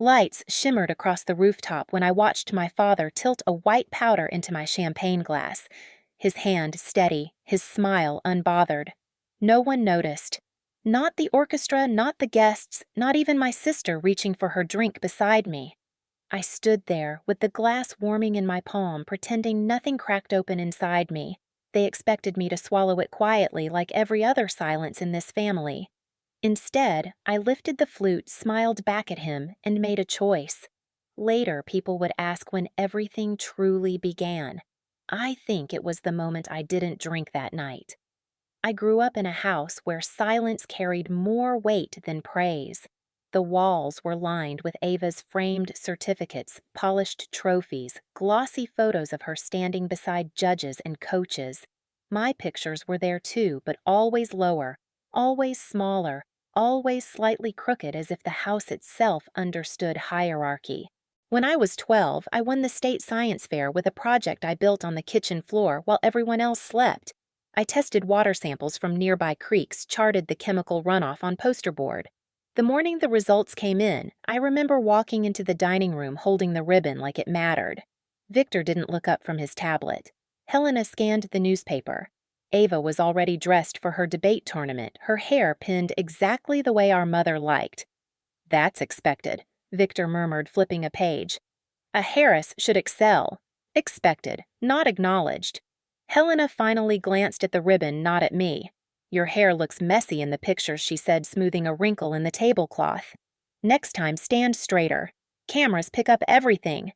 Lights shimmered across the rooftop when I watched my father tilt a white powder into my champagne glass, his hand steady, his smile unbothered. No one noticed. Not the orchestra, not the guests, not even my sister reaching for her drink beside me. I stood there, with the glass warming in my palm, pretending nothing cracked open inside me. They expected me to swallow it quietly like every other silence in this family. Instead, I lifted the flute, smiled back at him, and made a choice. Later, people would ask when everything truly began. I think it was the moment I didn't drink that night. I grew up in a house where silence carried more weight than praise. The walls were lined with Ava's framed certificates, polished trophies, glossy photos of her standing beside judges and coaches. My pictures were there too, but always lower, always smaller, always slightly crooked, as if the house itself understood hierarchy. When I was 12, I won the state science fair with a project I built on the kitchen floor while everyone else slept. I tested water samples from nearby creeks, charted the chemical runoff on poster board. The morning the results came in, I remember walking into the dining room holding the ribbon like it mattered. Victor didn't look up from his tablet. Helena scanned the newspaper. Ava was already dressed for her debate tournament, her hair pinned exactly the way our mother liked. "That's expected," Victor murmured, flipping a page. "A Harris should excel." Expected, not acknowledged. Helena finally glanced at the ribbon, not at me. "Your hair looks messy in the pictures," she said, smoothing a wrinkle in the tablecloth. "Next time, stand straighter. Cameras pick up everything."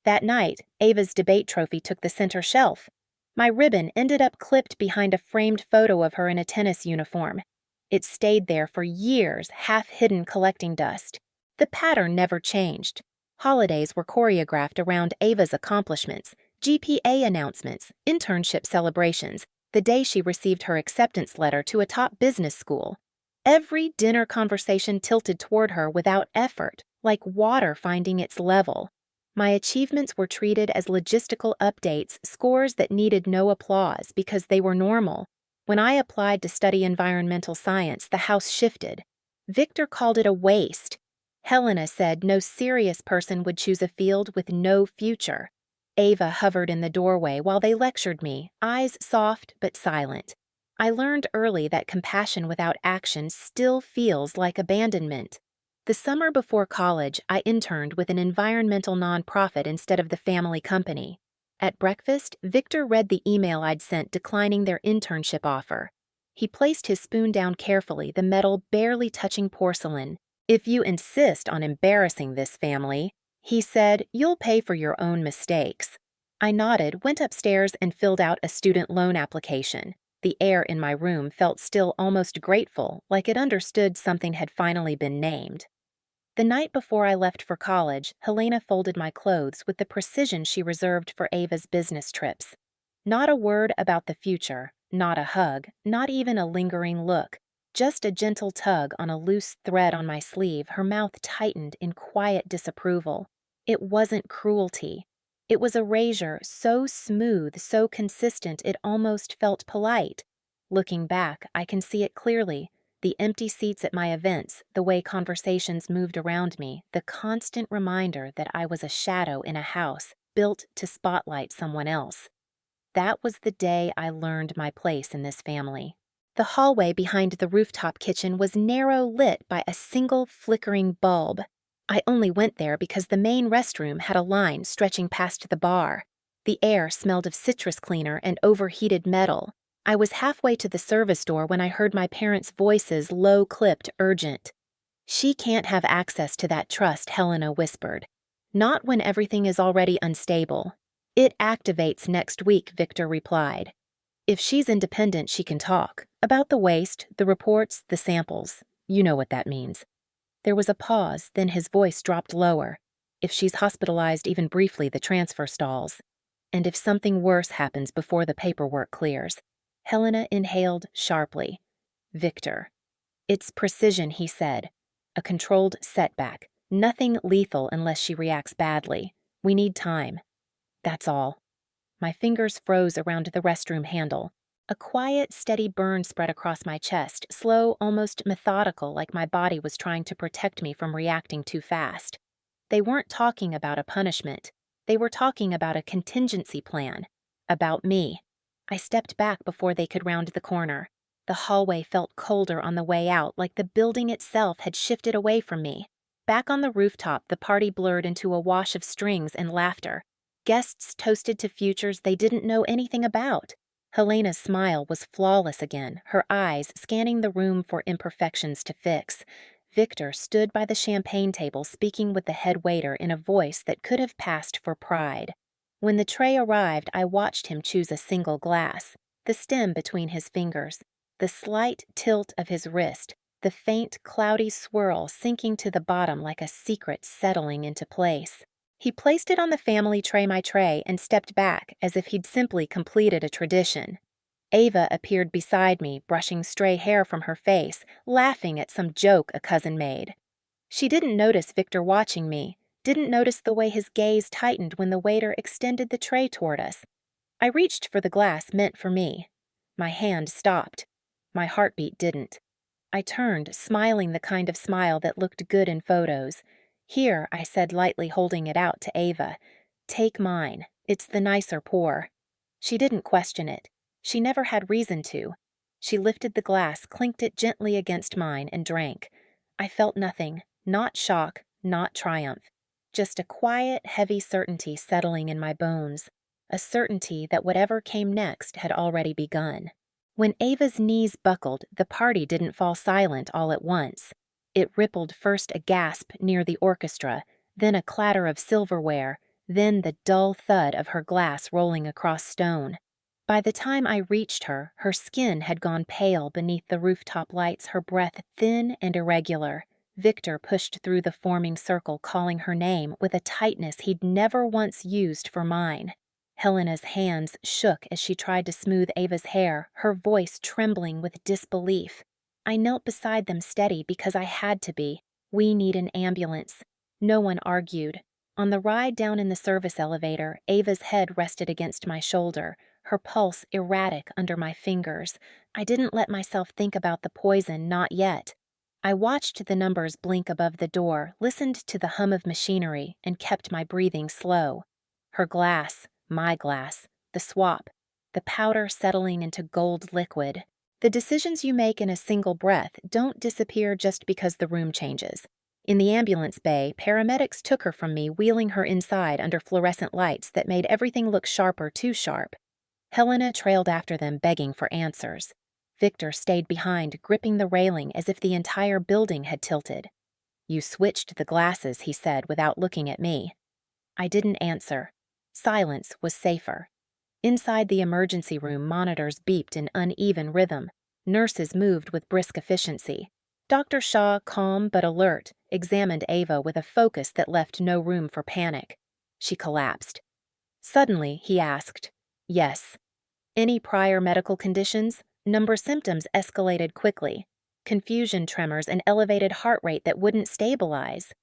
That night, Ava's debate trophy took the center shelf. My ribbon ended up clipped behind a framed photo of her in a tennis uniform. It stayed there for years, half-hidden, collecting dust. The pattern never changed. Holidays were choreographed around Ava's accomplishments, GPA announcements, internship celebrations, the day she received her acceptance letter to a top business school. Every dinner conversation tilted toward her without effort, like water finding its level. My achievements were treated as logistical updates, scores that needed no applause because they were normal. When I applied to study environmental science, the house shifted. Victor called it a waste. Helena said no serious person would choose a field with no future. Ava hovered in the doorway while they lectured me, eyes soft but silent. I learned early that compassion without action still feels like abandonment. The summer before college, I interned with an environmental nonprofit instead of the family company. At breakfast, Victor read the email I'd sent declining their internship offer. He placed his spoon down carefully, the metal barely touching porcelain. "If you insist on embarrassing this family," he said, "you'll pay for your own mistakes." I nodded, went upstairs, and filled out a student loan application. The air in my room felt still almost grateful, like it understood something had finally been named. The night before I left for college, Helena folded my clothes with the precision she reserved for Ava's business trips. Not a word about the future, not a hug, not even a lingering look. Just a gentle tug on a loose thread on my sleeve, her mouth tightened in quiet disapproval. It wasn't cruelty. It was erasure so smooth, so consistent, it almost felt polite. Looking back, I can see it clearly. The empty seats at my events, the way conversations moved around me, the constant reminder that I was a shadow in a house built to spotlight someone else. That was the day I learned my place in this family. The hallway behind the rooftop kitchen was narrow, lit by a single flickering bulb. I only went there because the main restroom had a line stretching past the bar. The air smelled of citrus cleaner and overheated metal. I was halfway to the service door when I heard my parents' voices, low-clipped, urgent. "She can't have access to that trust," Helena whispered. "Not when everything is already unstable." "It activates next week," Victor replied. "If she's independent, she can talk. About the waste, the reports, the samples. You know what that means." There was a pause, then his voice dropped lower. "If she's hospitalized even briefly, the transfer stalls. And if something worse happens before the paperwork clears." Helena inhaled sharply. "Victor." "It's precision," he said. "A controlled setback. Nothing lethal unless she reacts badly. We need time." That's all. My fingers froze around the restroom handle. A quiet, steady burn spread across my chest, slow, almost methodical, like my body was trying to protect me from reacting too fast. They weren't talking about a punishment. They were talking about a contingency plan. About me. I stepped back before they could round the corner. The hallway felt colder on the way out, like the building itself had shifted away from me. Back on the rooftop, the party blurred into a wash of strings and laughter. Guests toasted to futures they didn't know anything about. Helena's smile was flawless again, her eyes scanning the room for imperfections to fix. Victor stood by the champagne table speaking with the head waiter in a voice that could have passed for pride. When the tray arrived, I watched him choose a single glass, the stem between his fingers, the slight tilt of his wrist, the faint, cloudy swirl sinking to the bottom like a secret settling into place. He placed it on the family tray and stepped back as if he'd simply completed a tradition. Ava appeared beside me, brushing stray hair from her face, laughing at some joke a cousin made. She didn't notice Victor watching me, didn't notice the way his gaze tightened when the waiter extended the tray toward us. I reached for the glass meant for me. My hand stopped. My heartbeat didn't. I turned, smiling the kind of smile that looked good in photos. "Here," I said, lightly holding it out to Ava. "Take mine. It's the nicer pour." She didn't question it. She never had reason to. She lifted the glass, clinked it gently against mine, and drank. I felt nothing, not shock, not triumph. Just a quiet, heavy certainty settling in my bones. A certainty that whatever came next had already begun. When Ava's knees buckled, the party didn't fall silent all at once. It rippled, first a gasp near the orchestra, then a clatter of silverware, then the dull thud of her glass rolling across stone. By the time I reached her, her skin had gone pale beneath the rooftop lights, her breath thin and irregular. Victor pushed through the forming circle, calling her name with a tightness he'd never once used for mine. Helena's hands shook as she tried to smooth Ava's hair, her voice trembling with disbelief. I knelt beside them steady because I had to be. "We need an ambulance." No one argued. On the ride down in the service elevator, Ava's head rested against my shoulder, her pulse erratic under my fingers. I didn't let myself think about the poison, not yet. I watched the numbers blink above the door, listened to the hum of machinery, and kept my breathing slow. Her glass, my glass, the swap, the powder settling into gold liquid. The decisions you make in a single breath don't disappear just because the room changes. In the ambulance bay, paramedics took her from me, wheeling her inside under fluorescent lights that made everything look sharper, too sharp. Helena trailed after them, begging for answers. Victor stayed behind, gripping the railing as if the entire building had tilted. "You switched the glasses," he said without looking at me. I didn't answer. Silence was safer. Inside the emergency room, monitors beeped in uneven rhythm. Nurses moved with brisk efficiency. Dr. Shaw, calm but alert, examined Ava with a focus that left no room for panic. She collapsed. Suddenly, he asked, "Yes. Any prior medical conditions?" Symptoms escalated quickly. Confusion, tremors, and elevated heart rate that wouldn't stabilize.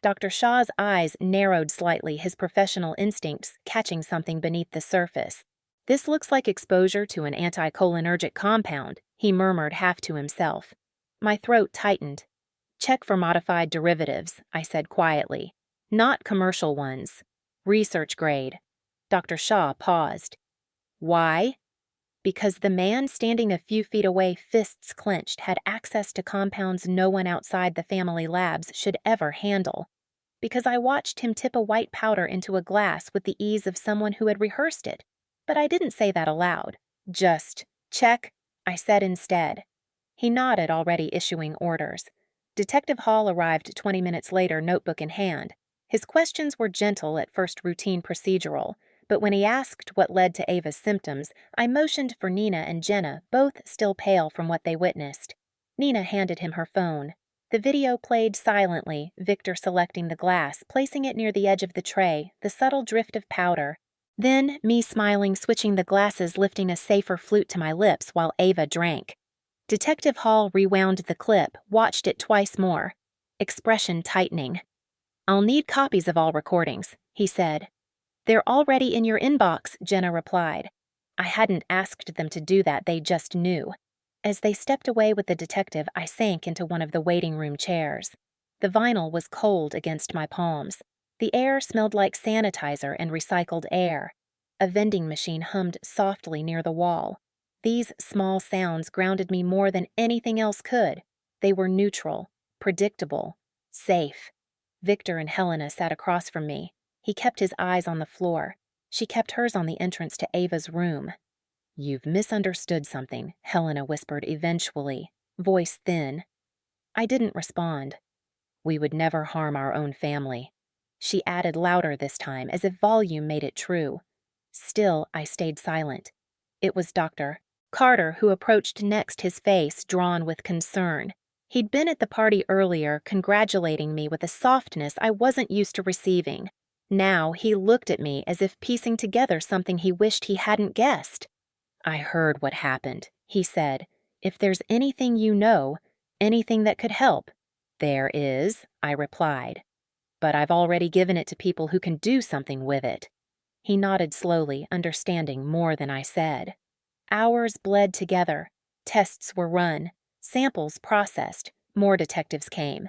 Dr. Shaw's eyes narrowed slightly, his professional instincts catching something beneath the surface. "This looks like exposure to an anticholinergic compound," he murmured half to himself. My throat tightened. "Check for modified derivatives," I said quietly. "Not commercial ones. Research grade." Dr. Shaw paused. "Why?" "Because the man standing a few feet away, fists clenched, had access to compounds no one outside the family labs should ever handle. Because I watched him tip a white powder into a glass with the ease of someone who had rehearsed it. But I didn't say that aloud. Just, check, I said instead. He nodded, already issuing orders. Detective Hall arrived 20 minutes later, notebook in hand. His questions were gentle, at first routine procedural, but when he asked what led to Ava's symptoms, I motioned for Nina and Jenna, both still pale from what they witnessed. Nina handed him her phone. The video played silently, Victor selecting the glass, placing it near the edge of the tray, the subtle drift of powder. Then, me smiling, switching the glasses, lifting a safer flute to my lips while Ava drank. Detective Hall rewound the clip, watched it twice more. Expression tightening. "I'll need copies of all recordings," he said. "They're already in your inbox," Jenna replied. I hadn't asked them to do that, they just knew. As they stepped away with the detective, I sank into one of the waiting room chairs. The vinyl was cold against my palms. The air smelled like sanitizer and recycled air. A vending machine hummed softly near the wall. These small sounds grounded me more than anything else could. They were neutral, predictable, safe. Victor and Helena sat across from me. He kept his eyes on the floor. She kept hers on the entrance to Ava's room. "You've misunderstood something," Helena whispered eventually, voice thin. I didn't respond. "We would never harm our own family." She added louder this time, as if volume made it true. Still, I stayed silent. It was Dr. Carter who approached next, his face drawn with concern. He'd been at the party earlier, congratulating me with a softness I wasn't used to receiving. Now he looked at me as if piecing together something he wished he hadn't guessed. "I heard what happened," he said. "If there's anything you know, anything that could help—" "There is," I replied. "But I've already given it to people who can do something with it." He nodded slowly, understanding more than I said. Hours bled together. Tests were run. Samples processed. More detectives came.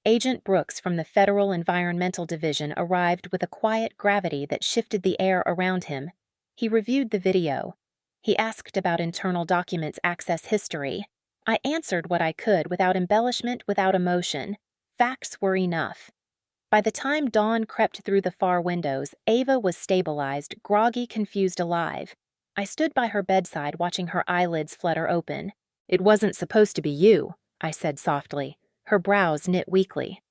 Agent Brooks from the Federal Environmental Division arrived with a quiet gravity that shifted the air around him. He reviewed the video. He asked about internal documents' access history. I answered what I could without embellishment, without emotion. Facts were enough. By the time dawn crept through the far windows, Ava was stabilized, groggy, confused, alive. I stood by her bedside, watching her eyelids flutter open. "It wasn't supposed to be you," I said softly. Her brows knit weakly.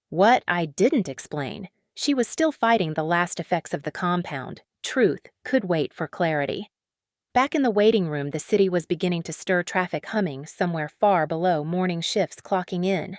What I didn't explain. She was still fighting the last effects of the compound. Truth could wait for clarity. Back in the waiting room, the city was beginning to stir, traffic humming somewhere far below, morning shifts clocking in.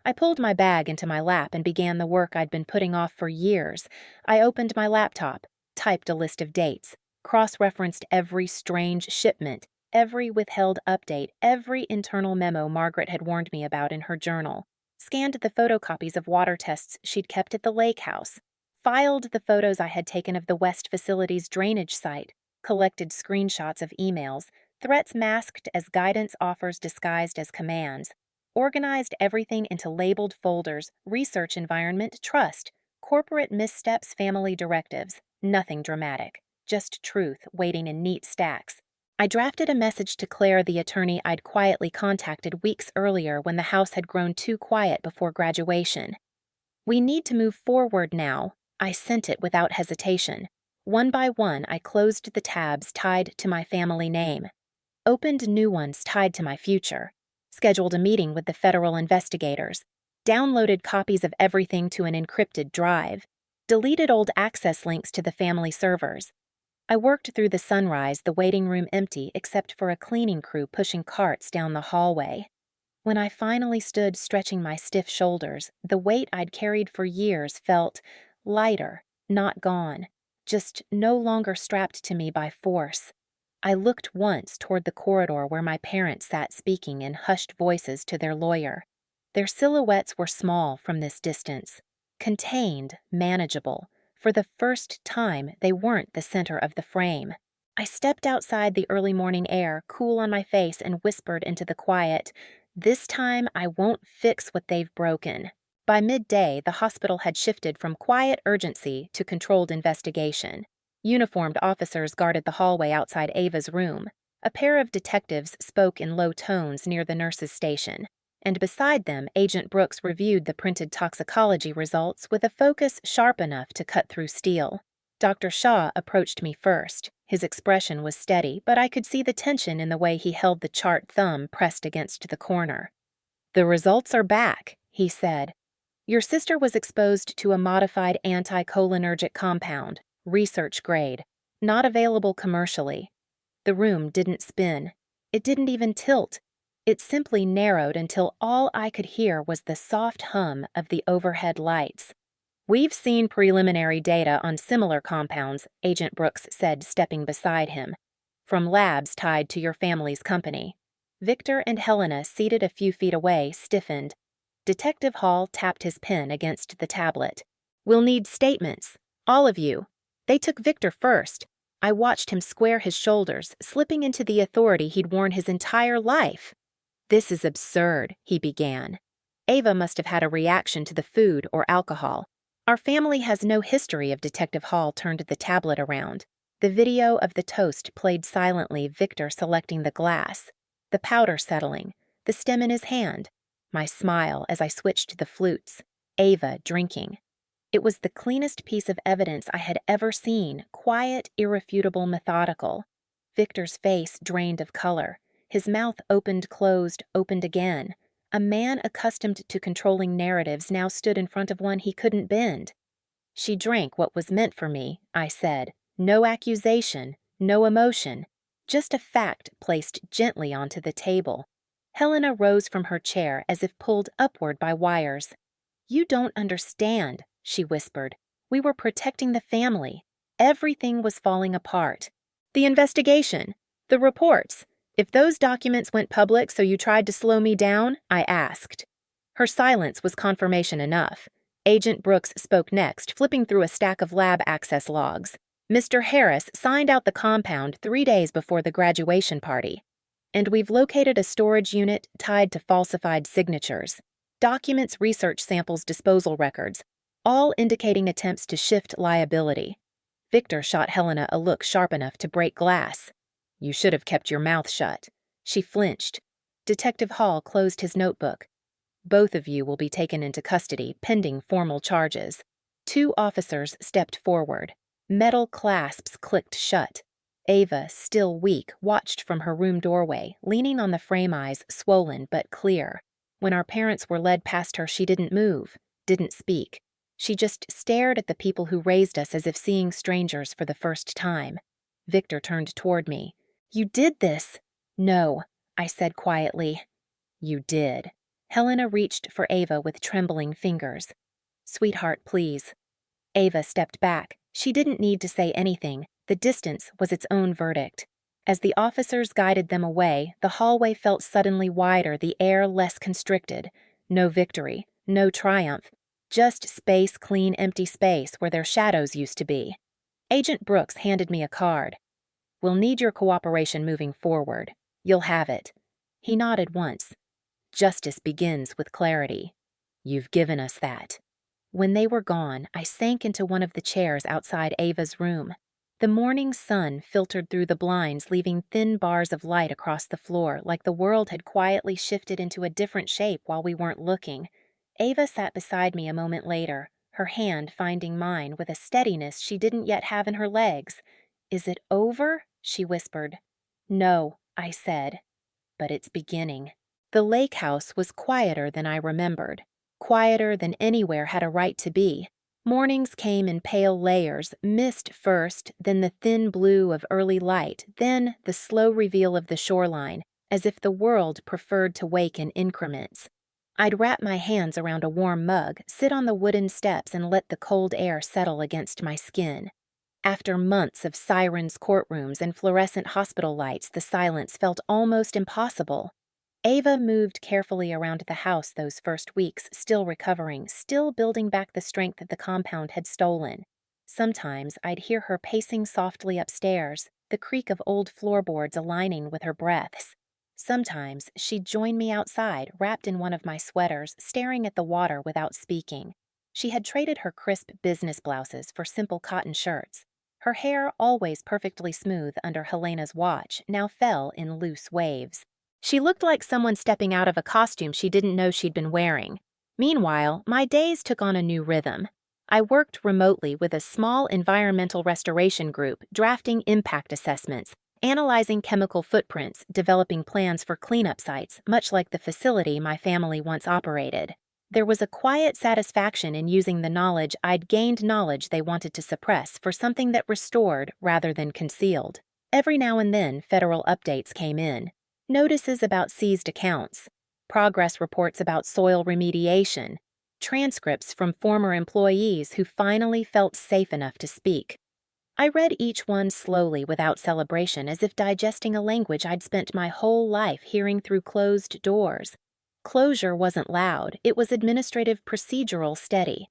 I pulled my bag into my lap and began the work I'd been putting off for years. I opened my laptop, typed a list of dates, cross-referenced every strange shipment, every withheld update, every internal memo Margaret had warned me about in her journal, scanned the photocopies of water tests she'd kept at the lake house, filed the photos I had taken of the West facility's drainage site, collected screenshots of emails, threats masked as guidance offers disguised as commands, organized everything into labeled folders: research environment, trust, corporate missteps, family directives. Nothing dramatic, just truth waiting in neat stacks. I drafted a message to Claire, the attorney I'd quietly contacted weeks earlier when the house had grown too quiet before graduation. "We need to move forward now." I sent it without hesitation. One by one, I closed the tabs tied to my family name, opened new ones tied to my future, scheduled a meeting with the federal investigators, downloaded copies of everything to an encrypted drive, deleted old access links to the family servers. I worked through the sunrise, the waiting room empty except for a cleaning crew pushing carts down the hallway. When I finally stood stretching my stiff shoulders, the weight I'd carried for years felt lighter, not gone, just no longer strapped to me by force. I looked once toward the corridor where my parents sat speaking in hushed voices to their lawyer. Their silhouettes were small from this distance, contained, manageable. For the first time, they weren't the center of the frame. I stepped outside the early morning air, cool on my face, and whispered into the quiet, "This time I won't fix what they've broken." By midday, the hospital had shifted from quiet urgency to controlled investigation. Uniformed officers guarded the hallway outside Ava's room. A pair of detectives spoke in low tones near the nurse's station, and beside them, Agent Brooks reviewed the printed toxicology results with a focus sharp enough to cut through steel. Dr. Shaw approached me first. His expression was steady, but I could see the tension in the way he held the chart thumb pressed against the corner. "The results are back," he said. "Your sister was exposed to a modified anticholinergic compound, research grade, not available commercially." The room didn't spin. It didn't even tilt. It simply narrowed until all I could hear was the soft hum of the overhead lights. "We've seen preliminary data on similar compounds," Agent Brooks said, stepping beside him, "from labs tied to your family's company." Victor and Helena, seated a few feet away, stiffened. Detective Hall tapped his pen against the tablet. "We'll need statements. All of you." They took Victor first. I watched him square his shoulders, slipping into the authority he'd worn his entire life. "This is absurd," he began. Ava must have had a reaction to the food or alcohol. Our family has no history of Detective Hall turned the tablet around. The video of the toast played silently, Victor selecting the glass, the powder settling, the stem in his hand, my smile as I switched to the flutes, Ava drinking. It was the cleanest piece of evidence I had ever seen, quiet, irrefutable, methodical. Victor's face drained of color, his mouth opened, closed, opened again. A man accustomed to controlling narratives now stood in front of one he couldn't bend. She drank what was meant for me, I said. No accusation, no emotion, just a fact placed gently onto the table. Helena rose from her chair as if pulled upward by wires. "You don't understand," she whispered. "We were protecting the family. Everything was falling apart. The investigation, the reports. If those documents went public so you tried to slow me down," I asked. Her silence was confirmation enough. Agent Brooks spoke next, flipping through a stack of lab access logs. "Mr. Harris signed out the compound 3 days before the graduation party. And we've located a storage unit tied to falsified signatures. Documents, research samples, disposal records, all indicating attempts to shift liability." Victor shot Helena a look sharp enough to break glass. "You should have kept your mouth shut." She flinched. Detective Hall closed his notebook. "Both of you will be taken into custody, pending formal charges." 2 officers stepped forward. Metal clasps clicked shut. Ava, still weak, watched from her room doorway, leaning on the frame, eyes swollen but clear. When our parents were led past her, she didn't move, didn't speak. She just stared at the people who raised us as if seeing strangers for the first time. Victor turned toward me. "You did this." "No," I said quietly. "You did." Helena reached for Ava with trembling fingers. "Sweetheart, please." Ava stepped back. She didn't need to say anything. The distance was its own verdict. As the officers guided them away, the hallway felt suddenly wider, the air less constricted. No victory, no triumph. Just space, clean, empty space where their shadows used to be. Agent Brooks handed me a card. "We'll need your cooperation moving forward. You'll have it." He nodded once. "Justice begins with clarity. You've given us that." When they were gone, I sank into one of the chairs outside Ava's room. The morning sun filtered through the blinds, leaving thin bars of light across the floor, like the world had quietly shifted into a different shape while we weren't looking. Ava sat beside me a moment later, her hand finding mine with a steadiness she didn't yet have in her legs. "Is it over?" she whispered. "No," I said, "but it's beginning." The lake house was quieter than I remembered, quieter than anywhere had a right to be. Mornings came in pale layers, mist first, then the thin blue of early light, then the slow reveal of the shoreline, as if the world preferred to wake in increments. I'd wrap my hands around a warm mug, sit on the wooden steps, and let the cold air settle against my skin. After months of sirens, courtrooms, and fluorescent hospital lights, the silence felt almost impossible. Ava moved carefully around the house those first weeks, still recovering, still building back the strength that the compound had stolen. Sometimes I'd hear her pacing softly upstairs, the creak of old floorboards aligning with her breaths. Sometimes she'd join me outside, wrapped in one of my sweaters, staring at the water without speaking. She had traded her crisp business blouses for simple cotton shirts. Her hair, always perfectly smooth under Helena's watch, now fell in loose waves. She looked like someone stepping out of a costume she didn't know she'd been wearing. Meanwhile, my days took on a new rhythm. I worked remotely with a small environmental restoration group, drafting impact assessments, analyzing chemical footprints, developing plans for cleanup sites, much like the facility my family once operated. There was a quiet satisfaction in using the knowledge I'd gained, knowledge they wanted to suppress, for something that restored rather than concealed. Every now and then, federal updates came in. Notices about seized accounts, progress reports about soil remediation, transcripts from former employees who finally felt safe enough to speak. I read each one slowly without celebration, as if digesting a language I'd spent my whole life hearing through closed doors. Closure wasn't loud, it was administrative, procedural, steady.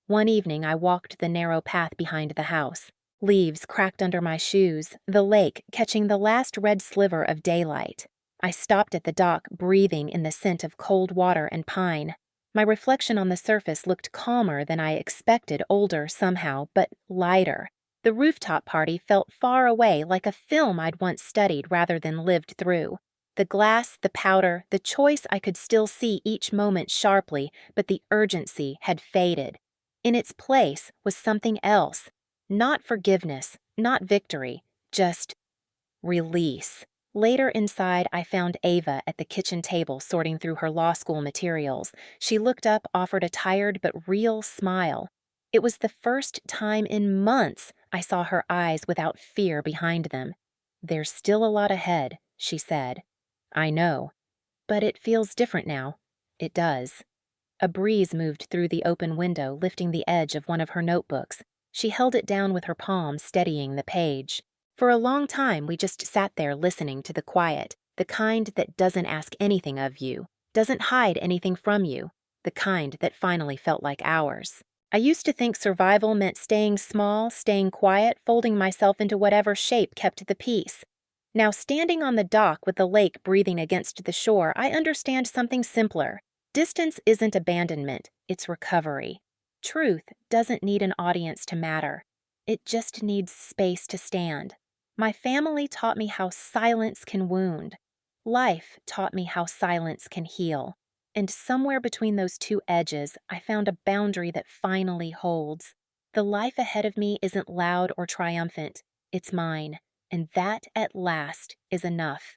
One evening I walked the narrow path behind the house. Leaves cracked under my shoes, the lake catching the last red sliver of daylight. I stopped at the dock, breathing in the scent of cold water and pine. My reflection on the surface looked calmer than I expected, older somehow, but lighter. The rooftop party felt far away, like a film I'd once studied rather than lived through. The glass, the powder, the choice I could still see each moment sharply, but the urgency had faded. In its place was something else. Not forgiveness, not victory, just release. Later inside, I found Ava at the kitchen table sorting through her law school materials. She looked up, offered a tired but real smile. It was the first time in months I saw her eyes without fear behind them. "There's still a lot ahead," she said. "I know. But it feels different now." It does. A breeze moved through the open window, lifting the edge of one of her notebooks. She held it down with her palm, steadying the page. For a long time, we just sat there listening to the quiet, the kind that doesn't ask anything of you, doesn't hide anything from you, the kind that finally felt like ours. I used to think survival meant staying small, staying quiet, folding myself into whatever shape kept the peace. Now, standing on the dock with the lake breathing against the shore, I understand something simpler. Distance isn't abandonment, it's recovery. Truth doesn't need an audience to matter. It just needs space to stand. My family taught me how silence can wound. Life taught me how silence can heal. And somewhere between those two edges, I found a boundary that finally holds. The life ahead of me isn't loud or triumphant. It's mine. And that, at last, is enough.